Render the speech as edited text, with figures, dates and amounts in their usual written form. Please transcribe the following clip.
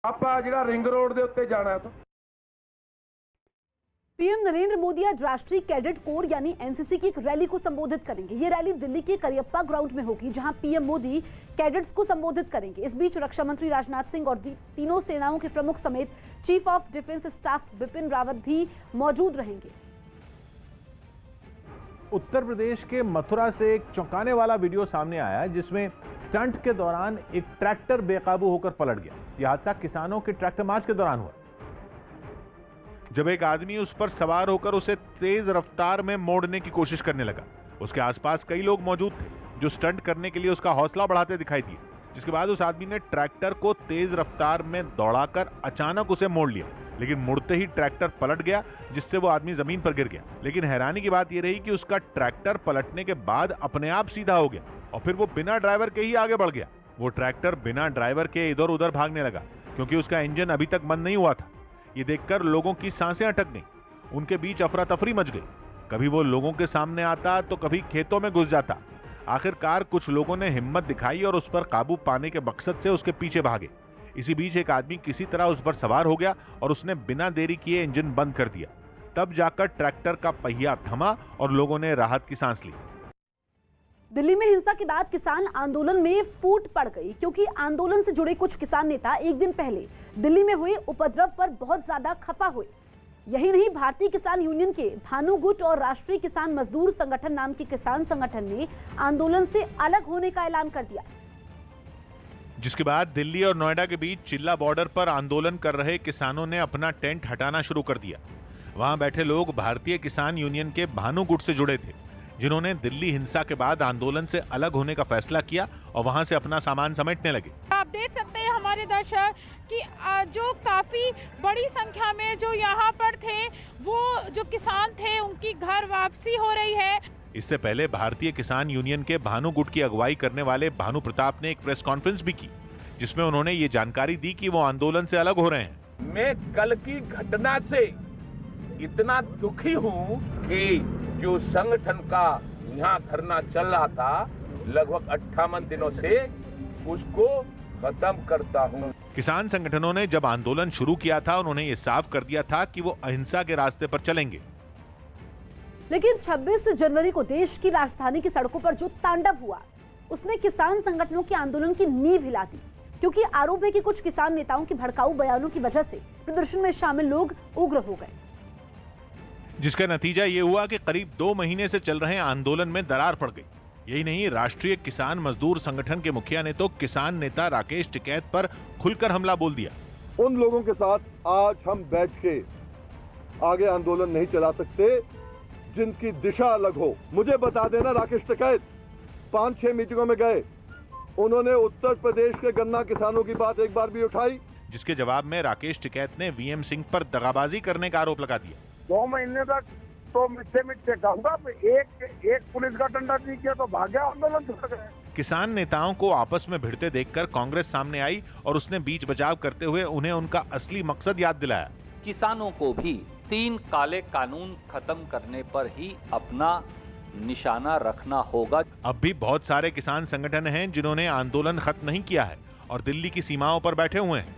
ਆਪਾਂ ਜਿਹੜਾ ring road ਦੇ ਉੱਤੇ ਜਾਣਾ ਹੈ। पीएम नरेंद्र मोदी आज राष्ट्रीय कैडेट कोर यानी एनसीसी की एक रैली को संबोधित करेंगे। ये रैली दिल्ली के करियप्पा ग्राउंड में होगी, जहां पीएम मोदी कैडेट्स को संबोधित करेंगे। इस बीच रक्षा मंत्री राजनाथ सिंह और तीनों सेनाओं के प्रमुख समेत chief of defence staff Bipin Rawat भी मौजूद रहेंगे। उत्तर प्रदेश के मथुरा से एक चौंकाने वाला वीडियो सामने आया है, जिसमें स्टंट के दौरान एक ट्रैक्टर बेकाबू होकर पलट गया। यह हादसा किसानों के ट्रैक्टर मार्च के दौरान हुआ, जब एक आदमी उस पर सवार होकर उसे तेज रफ्तार में मोड़ने की कोशिश करने लगा। उसके आसपास कई लोग मौजूद थे जो स्टंट करने के लिए उसका हौसला बढ़ाते दिखाई दिए, जिसके बाद उस आदमी ने ट्रैक्टर को तेज रफ्तार में दौड़ाकर अचानक उसे मोड़ लिया, लेकिन मुड़ते ही ट्रैक्टर पलट गया, जिससे वो आदमी जमीन पर गिर गया। लेकिन हैरानी की बात यह रही कि उसका ट्रैक्टर पलटने के बाद अपने आप सीधा हो गया और फिर वो बिना ड्राइवर के ही आगे बढ़ गया। वो ट्रैक्टर बिना ड्राइवर के इधर उधर भागने लगा, क्योंकि उसका इंजन अभी तक बंद नहीं हुआ था। ये देखकर लोगों की सांसें अटक गईं, उनके बीच अफरा तफरी मच गई। कभी वो लोगों के सामने आता तो कभी खेतों में घुस जाता। आखिरकार कुछ लोगों ने हिम्मत दिखाई और उस पर काबू पाने के मकसद से उसके पीछे भागे। इसी बीच एक आदमी किसी तरह उस पर सवार हो गया और उसने बिना देरी किए इंजन बंद कर दिया। तब जाकर ट्रैक्टर का पहिया थमा और लोगों ने राहत की सांस ली। दिल्ली में हिंसा के बाद किसान आंदोलन में फूट पड़ गई, क्योंकि आंदोलन से जुड़े कुछ किसान नेता एक दिन पहले दिल्ली में हुए उपद्रव पर बहुत ज्यादा खफा हुए। यही नहीं, भारतीय किसान यूनियन के भानु गुट और राष्ट्रीय किसान मजदूर संगठन नाम के किसान संगठन ने आंदोलन से अलग होने का ऐलान कर दिया, जिसके बाद दिल्ली और नोएडा के बीच चिल्ला बॉर्डर पर आंदोलन कर रहे किसानों ने अपना टेंट हटाना शुरू कर दिया। वहां बैठे लोग भारतीय किसान यूनियन के भानु गुट से जुड़े थे, जिन्होंने दिल्ली हिंसा के बाद आंदोलन से अलग होने का फैसला किया और वहां से अपना सामान समेटने लगे। आप देख सकते हैं हमारे दर्शक कि जो काफी बड़ी संख्या में जो यहाँ पर थे, वो जो किसान थे, उनकी घर वापसी हो रही है। इससे पहले भारतीय किसान यूनियन के भानु गुट की अगुवाई करने वाले भानु प्रताप ने एक प्रेस कॉन्फ्रेंस भी की, जिसमें उन्होंने ये जानकारी दी कि वो आंदोलन से अलग हो रहे हैं। मैं कल की घटना से इतना दुखी हूँ कि जो संगठन का यहाँ धरना चल रहा था लगभग 58 दिनों से, उसको खत्म करता हूँ। किसान संगठनों ने जब आंदोलन शुरू किया था, उन्होंने ये साफ कर दिया था कि वो अहिंसा के रास्ते पर चलेंगे। लेकिन 26 जनवरी को देश की राजधानी की सड़कों पर जो तांडव हुआ, उसने किसान संगठनों के आंदोलन की नींव हिला दी, क्योंकि आरोप है कि कुछ किसान नेताओं के भड़काऊ बयानों की वजह से प्रदर्शन में शामिल लोग उग्र हो गए, जिसका नतीजा ये हुआ कि करीब 2 महीने से चल रहे आंदोलन में दरार पड़ गई। यही नहीं, राष्ट्रीय किसान मजदूर संगठन के मुखिया ने तो किसान नेता राकेश टिकैत पर खुलकर हमला बोल दिया। उन लोगों के साथ आज हम बैठ के आगे आंदोलन नहीं चला सकते जिनकी दिशा अलग हो। मुझे बता देना, राकेश टिकैत 5-6 मीटिंगों में गए, उन्होंने उत्तर प्रदेश के गन्ना किसानों की बात एक बार भी उठाई, जिसके जवाब में राकेश टिकैत ने वीएम सिंह पर दगाबाजी करने का आरोप लगा दिया। 2 महीने तक तो मिट्टे कहूंगा, एक पुलिस का डंडा नहीं किया तो भाग गया, आंदोलन छोड़ गए। किसान नेताओं को आपस में भिड़ते देखकर कांग्रेस सामने आई और उसने बीच बचाव करते हुए उन्हें उनका असली मकसद याद दिलाया। किसानों को भी 3 काले कानून खत्म करने पर ही अपना निशाना रखना होगा। अब भी बहुत सारे किसान संगठन हैं जिन्होंने आंदोलन खत्म नहीं किया है और दिल्ली की सीमाओं पर बैठे हुए हैं।